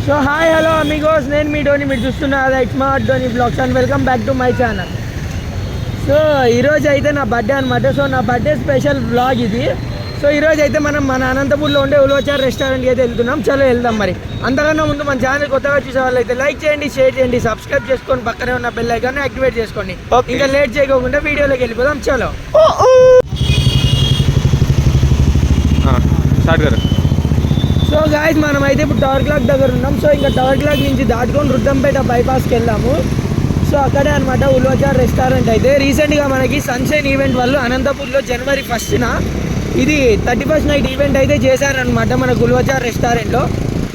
So hi hello Amigos, నేను మీ డోని, మీరు చూస్తున్నారు smart Doni blogs and welcome back to my channel. So ఈరోజు అయితే నా బర్త్డే అనమాట. సో నా బర్త్డే స్పెషల్ బ్లాగ్ ఇది. సో ఈరోజు అయితే మనం మన అనంతపూర్లో ఉండే ఉలవచార్ రెస్టారెంట్కి అయితే వెళ్తున్నాం. చలో వెళ్దాం. మరి అంతకన్నా ముందు మన ఛానల్ కొత్తగా చూసే వాళ్ళు అయితే లైక్ చేయండి, షేర్ చేయండి, సబ్స్క్రైబ్ చేసుకొని పక్కనే ఉన్న బెల్ ఐకాన్ని యాక్టివేట్ చేసుకోండి. ఇంకా లేట్ చేయకుండా వీడియోలోకి వెళ్ళిపోదాం. చలో సో గాయస్, మనం అయితే ఇప్పుడు టవర్ క్లాక్ దగ్గర ఉన్నాం. సో ఇంకా టవర్ క్లాక్ నుంచి దాటుకొని రుద్దంపేట బైపాస్కి వెళ్దాము. సో అక్కడే అనమాట ఉలవచార్ రెస్టారెంట్. అయితే రీసెంట్గా మనకి సన్షైన్ ఈవెంట్ వాళ్ళు అనంతపూర్లో January 1st ఇది 31st నైట్ ఈవెంట్ అయితే చేశారనమాట మన ఉలవచార్ రెస్టారెంట్లో.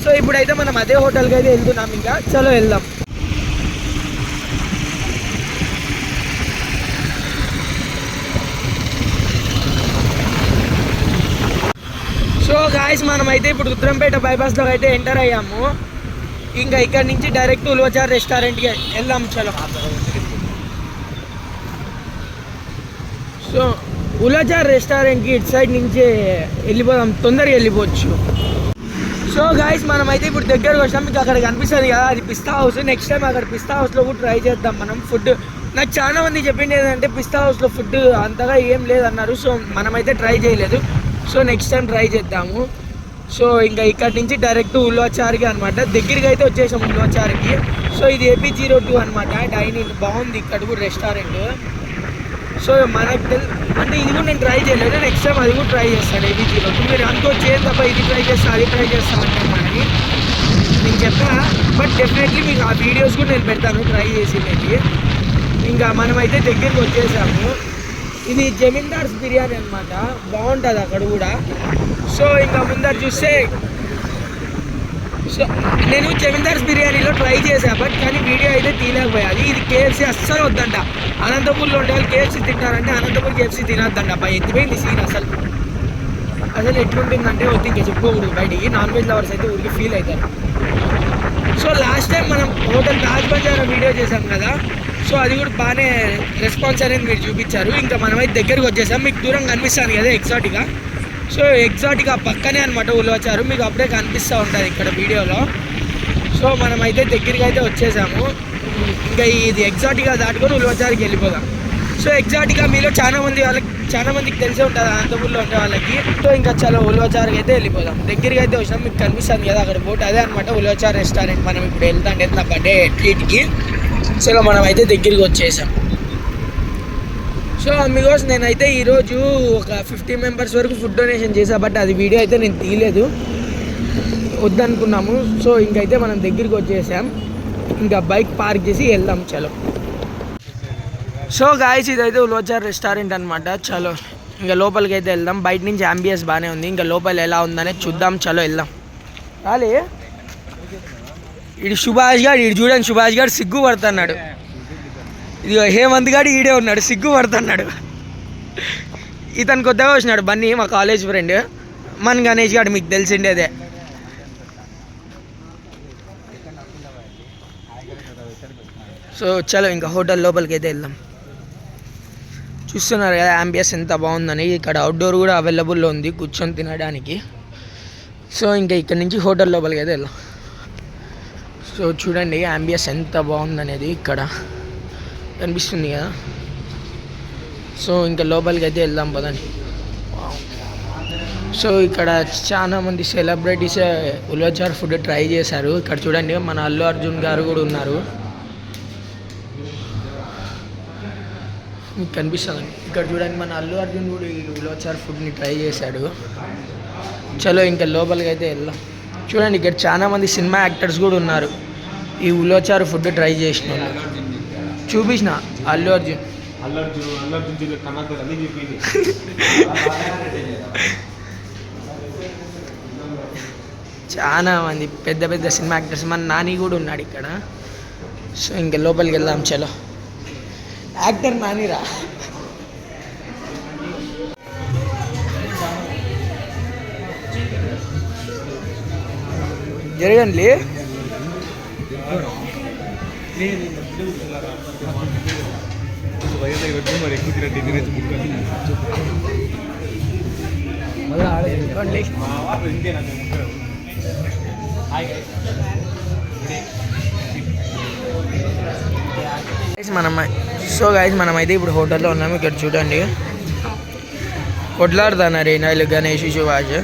సో ఇప్పుడైతే మనం అదే హోటల్కి అయితే వెళ్తున్నాం. ఇంకా చలో వెళ్దాం. సో గాయస్, మనమైతే ఇప్పుడు రుద్రంపేట బైపాస్లో అయితే ఎంటర్ అయ్యాము. ఇంకా ఇక్కడ నుంచి డైరెక్ట్ ఉలవచార్ రెస్టారెంట్కి వెళ్దాం. చలో. సో ఉలవచార్ రెస్టారెంట్కి ఇటు సైడ్ నుంచి వెళ్ళిపోదాం, తొందరగా వెళ్ళిపోవచ్చు. సో గాయస్, మనమైతే ఇప్పుడు దగ్గరకు వచ్చాం. మీకు అక్కడ కనిపిస్తుంది కదా, అది పిస్తా హౌస్. నెక్స్ట్ టైం అక్కడ పిస్తా హౌస్లో కూడా ట్రై చేద్దాం మనం ఫుడ్. నాకు చాలా మంది చెప్పింది ఏంటంటే పిస్తా హౌస్లో ఫుడ్ అంతగా ఏం లేదన్నారు. సో మనమైతే ట్రై చేయలేదు. సో నెక్స్ట్ టైం ట్రై చేద్దాము. సో ఇంకా ఇక్కడ నుంచి డైరెక్ట్ ఉలవచార్కి అనమాట. దగ్గరికి అయితే వచ్చేసాం ఉలవచార్కి. సో ఇది AP02 అనమాట. డైనింగ్ బాగుంది ఇక్కడ కూడా రెస్టారెంట్. సో మనకు అంటే ఇది కూడా నేను ట్రై చేయలేదు. నెక్స్ట్ టైం అది కూడా ట్రై చేస్తాను. AP02 మీరు అనుకోవచ్చు ఏం తప్ప ఇది ట్రై చేస్తా అది ట్రై చేస్తాను అంటే మనకి నేను చెప్పా. బట్ డెఫినెట్లీ మీకు ఆ వీడియోస్ కూడా నేను పెడతాను ట్రై చేసింది. ఇంకా మనమైతే దగ్గరికి వచ్చేసాము. ఇది జమీందార్స్ బిర్యానీ అనమాట. బాగుంటుంది అక్కడ కూడా. సో ఇంకా ముందర చూస్తే సో నేను జమీందార్స్ బిర్యానీలో ట్రై చేసా, బట్ కానీ వీడియో అయితే తీయలేకపోయాది. ఇది KFC అస్సలు వద్దంట. అనంతపూర్లో ఉండే వాళ్ళు KFC తింటారంటే అనంతపూర్ KFC తినొద్దంట. అబ్బాయి ఎత్తిపోయింది సీన్. అసలు ఎట్లుంటుందంటే వద్దు, ఇంకా చెప్పుకోకూడదు బయటికి. నాన్ వెజ్ లవర్స్ అయితే ఊరికి ఫీల్ అవుతారు. సో లాస్ట్ టైం మనం హోటల్ తాజ్ బజార్ వీడియో చేసాం కదా. సో అది కూడా బాగానే రెస్పాన్స్ అనేది మీరు చూపించారు. ఇంకా మనమైతే దగ్గరికి వచ్చేసాం. మీకు దూరం కనిపిస్తాను కదా ఎగ్జాక్ట్గా. సో ఎగ్జాక్ట్గా పక్కనే అనమాట ఉలవచారు. మీకు అప్పుడే కనిపిస్తూ ఉంటుంది ఇక్కడ వీడియోలో. సో మనమైతే దగ్గరికి అయితే వచ్చేసాము. ఇంకా ఇది ఎగ్జాక్ట్గా దాటుకొని ఉలవచారుకి వెళ్ళిపోదాం. సో ఎగ్జాక్ట్గా మీలో చాలా మందికి తెలిసే ఉంటుంది అనంతపూర్లో ఉండే వాళ్ళకి. సో ఇంకా చాలా ఉలవచారుకి అయితే వెళ్ళిపోదాం. దగ్గరికి అయితే వచ్చినాం. మీకు కనిపిస్తుంది కదా అక్కడ బోట్, అదే అనమాట ఉలవచార్ రెస్టారెంట్. మనం ఇప్పుడు వెళ్తాం నా బర్త్డే ట్రీట్కి. సో మనం అయితే దగ్గరికి వచ్చేసాం. సో అమిగోస్, నేనైతే ఈరోజు ఒక 50 మెంబర్స్ వరకు ఫుడ్ డొనేషన్ చేశాను. బట్ అది వీడియో అయితే నేను తీయలేదు, వద్దనుకున్నాము. సో ఇంకైతే మనం దగ్గరికి వచ్చేసాం. ఇంకా బైక్ పార్క్ చేసి వెళ్దాం. చలో. సో గాయస్, ఇదైతే ఉలవచార్ రెస్టారెంట్ అనమాట. చలో ఇంకా లోపలికి అయితే వెళ్దాం. బయట నుంచి అంబియన్స్ బాగానే ఉంది. ఇంకా లోపల ఎలా ఉందనే చూద్దాం. చలో వెళ్దాం. రాలే ఇడు సుభాష్ గారు, ఇడు చూడండి సుభాష్ గారు సిగ్గు పడుతున్నాడు. ఇది హేమంత్ గారు ఈడే ఉన్నాడు, సిగ్గు పడుతున్నాడు. ఇతను కొత్తగా వచ్చినాడు బన్నీ, మా కాలేజ్ ఫ్రెండ్. మన గణేష్ గారు మీకు తెలిసిండేదే. సో చలో ఇంకా హోటల్ లోపలికి అయితే వెళ్దాం. చూస్తున్నారు కదా అంబియన్స్ ఎంత బాగుందని. ఇక్కడ అవుట్డోర్ కూడా అవైలబుల్లో ఉంది కూర్చొని తినడానికి. సో ఇంకా ఇక్కడ నుంచి హోటల్ లోపలికి అయితే వెళ్దాం. సో చూడండి అంబియన్స్ ఎంత బాగుందనేది ఇక్కడ కనిపిస్తుంది కదా. సో ఇంకా లోపలికి అయితే వెళ్దాం పదండి. సో ఇక్కడ చాలా మంది సెలబ్రిటీస్ ఉలవచార్ ఫుడ్ ట్రై చేశారు. ఇక్కడ చూడండి మన అల్లు అర్జున్ గారు కూడా ఉన్నారు, మీకు కనిపిస్తుంది. ఇక్కడ చూడండి మన అల్లు అర్జున్ కూడా ఈ ఉలవచార్ ఫుడ్ని ట్రై చేశాడు. చలో ఇంకా లోపలికి అయితే వెళ్దాం. చూడండి ఇక్కడ చాలా మంది సినిమా యాక్టర్స్ కూడా ఉన్నారు ఈ ఉలవచార్ ఫుడ్ ట్రై చేసిన వాళ్ళు. చూపించిన అల్లు అర్జున్ చాలా మంది పెద్ద పెద్ద సినిమా యాక్టర్స్, మన నాని కూడా ఉన్నాడు ఇక్కడ. సో ఇంకా లోపలికి వెళ్దాం. చలో. యాక్టర్ నానిరా. జరగండి. మనమైతే ఇప్పుడు హోటల్లో ఉన్నాము. ఇక్కడ చూడండి కొట్లాడుతున్నారు ఈనాళ్ళు గణేష్ సుభాష్.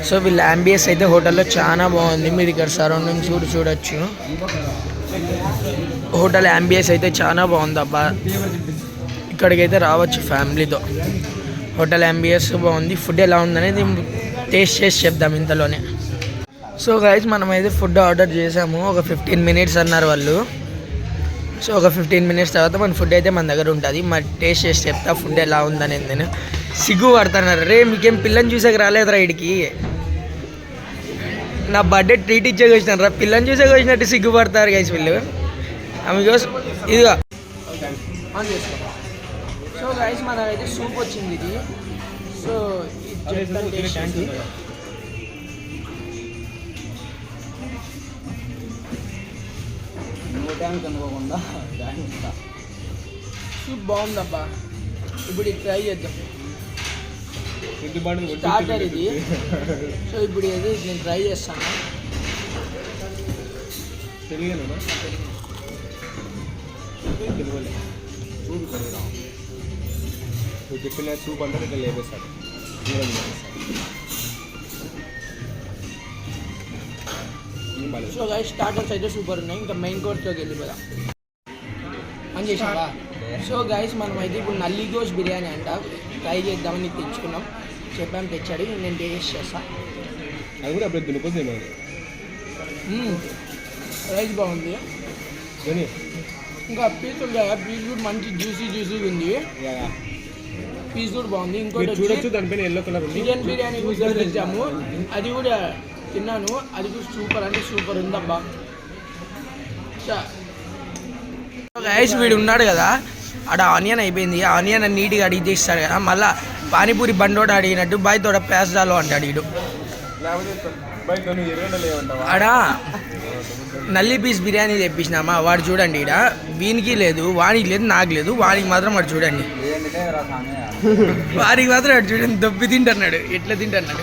సో వీళ్ళ అంబియన్స్ అయితే హోటల్లో చాలా బాగుంది. మీరు ఇక్కడ సరౌండింగ్స్ కూడా చూడొచ్చు. హోటల్ అంబియన్స్ అయితే చాలా బాగుంది అబ్బా. ఇక్కడికైతే రావచ్చు ఫ్యామిలీతో. హోటల్ అంబియన్స్ బాగుంది. ఫుడ్ ఎలా ఉందనేది టేస్ట్ చేసి చెప్దాం ఇంతలోనే. సో గైస్ మనమైతే ఫుడ్ ఆర్డర్ చేసాము. ఒక 15 minutes అన్నారు వాళ్ళు. సో ఒక 15 minutes తర్వాత మన ఫుడ్ అయితే మన దగ్గర ఉంటుంది. మరి టేస్ట్ చేసి చెప్తా ఫుడ్ ఎలా ఉందనేది. నేను సిగ్గు పడుతున్నారు. రే మీకేం పిల్లని చూసాక రాలేదురా ఇడికి. నా బర్త్డే ట్రీట్ ఇచ్చేకి వచ్చినారు రా. పిల్లని చూసాక వచ్చినట్టు సిగ్గుపడతారు గైస్ వీళ్ళు. అందుకోసం ఇదిగా సో గైస్ మనకైతే సూప్ వచ్చింది ఇది. సో సూప్ బాగుందబ్బా. ఇప్పుడు ఇది ట్రై చేద్దాం. స్టార్టర్ ఇది. సో ఇప్పుడు ఇది నేను ట్రై చేస్తాను. చెప్పిన సూప్ అంటే ఇక్కడ లేపేస్తాడు. సో గైస్ స్టార్టర్స్ అయితే సూపర్ ఉన్నాయి. ఇంకా మెయిన్ కోర్స్లోకి వెళ్ళిపోదాం అని చేసావా. సో గైస్ మనమైతే ఇప్పుడు నల్లి గోష్ బిర్యానీ అంట ట్రై చేద్దామని తెచ్చుకున్నాం. చెప్పాము తెచ్చాడు. నేను టేస్ట్ చేస్తా. అది కూడా అప్పుడు తినిపోతుంది. రైస్ బాగుంది. ఇంకా పీస్ ఉంది కదా, పీస్ కూడా మంచి జ్యూసీ ఉంది. పీస్ కూడా బాగుంది. ఇంకోటి చూడొచ్చు దానిపైన ఎల్లో కలర్ ఉంది. చికెన్ బిర్యానీ కూడా తెచ్చాము. అది కూడా తిన్నాను. అది కూడా సూపర్ అంటే సూపర్ ఉందబ్బా. గైస్ వీడు ఉన్నాడు కదా, ఆడ ఆనియన్ అయిపోయింది. ఆనియన్ నీట్గా అడిగి చేస్తాడు కదా. మళ్ళీ పానీపూరి బండోడు అడిగినట్టు బాయ్ తోడ పేస్తాలో అంటాడు వీడు. ఆడ నల్లి పీస్ బిర్యానీ తెప్పించినామా. వాడు చూడండి ఈడ వీనికి లేదు, వానికి లేదు, నాకు లేదు. వానికి మాత్రం వాడు చూడండి, వానికి మాత్రం వాడు చూడండి దొబ్బి తింటున్నాడు. ఎట్లా తింటున్నాడు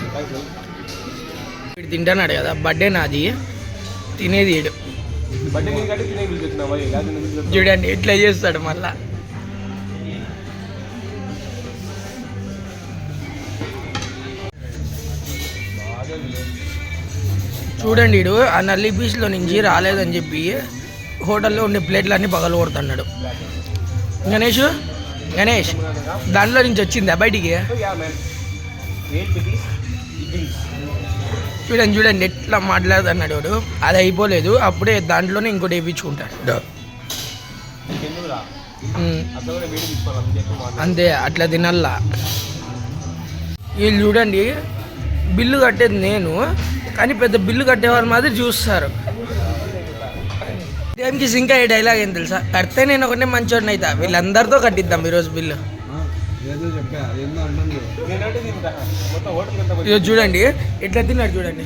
వీడు. తింటున్నాడు కదా. బర్త్డే నాది, తినేది వీడు. చూడండి ఎట్లా చేస్తాడు మళ్ళా. చూడండి వీడు ఆ నల్లి పీస్లో నుంచి రాలేదని చెప్పి హోటల్లో ఉండే ప్లేట్లన్నీ పగలు కొడుతున్నాడు. గణేష్ దాంట్లో నుంచి వచ్చిందా బయటికి? చూడండి ఎట్లా మాట్లాడుతున్నాడు వాడు. అది అయిపోలేదు, అప్పుడే దాంట్లోనే ఇంకోటి వేయించుకుంటాడు. అంతే, అట్లా తినల్లా. వీళ్ళు చూడండి బిల్లు కట్టేది నేను, కానీ పెద్ద బిల్లు కట్టేవాళ్ళు మాదిరి చూస్తారు. టైంకి ఇంకా ఏ డైలాగ్ ఏం తెలుసా, కడితే నేను ఒకటే మంచోడిని అవుతా, వీళ్ళందరితో కట్టిద్దాం ఈరోజు బిల్లు. ఇది చూడండి ఎట్లా తిన్నాడు చూడండి.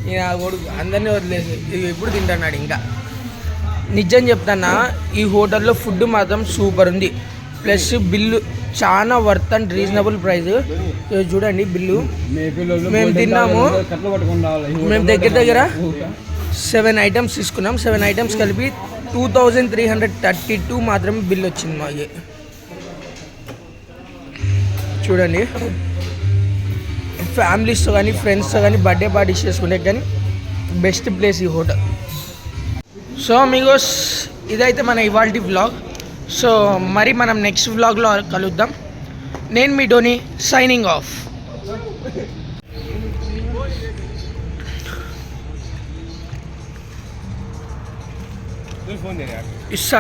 నేను ఆ కొడుకు అందరినీ వదిలేసి ఇది ఎప్పుడు తింటున్నాడు. ఇంకా నిజం చెప్తానా, ఈ హోటల్లో ఫుడ్ మాత్రం సూపర్ ఉంది. ప్లస్ బిల్లు చాలా వర్త్ అండ్ రీజనబుల్ ప్రైస్. చూడండి బిల్లు మేము తిన్నాము. మేము దగ్గర 7 items తీసుకున్నాం. 7 items కలిపి 2332 మాత్రమే బిల్ వచ్చింది మాకు. చూడండి ఫ్యామిలీస్తో కానీ ఫ్రెండ్స్తో కానీ బర్త్డే పార్టీస్ చేసుకునే కానీ బెస్ట్ ప్లేస్ ఈ హోటల్. సో మీకోస్ ఇదైతే మన ఇవాల్టి వ్లాగ్. సో మరి మనం నెక్స్ట్ వ్లాగ్లో కలుద్దాం. నేను మీ టోనీ సైనింగ్ ఆఫ్. ఇస్సా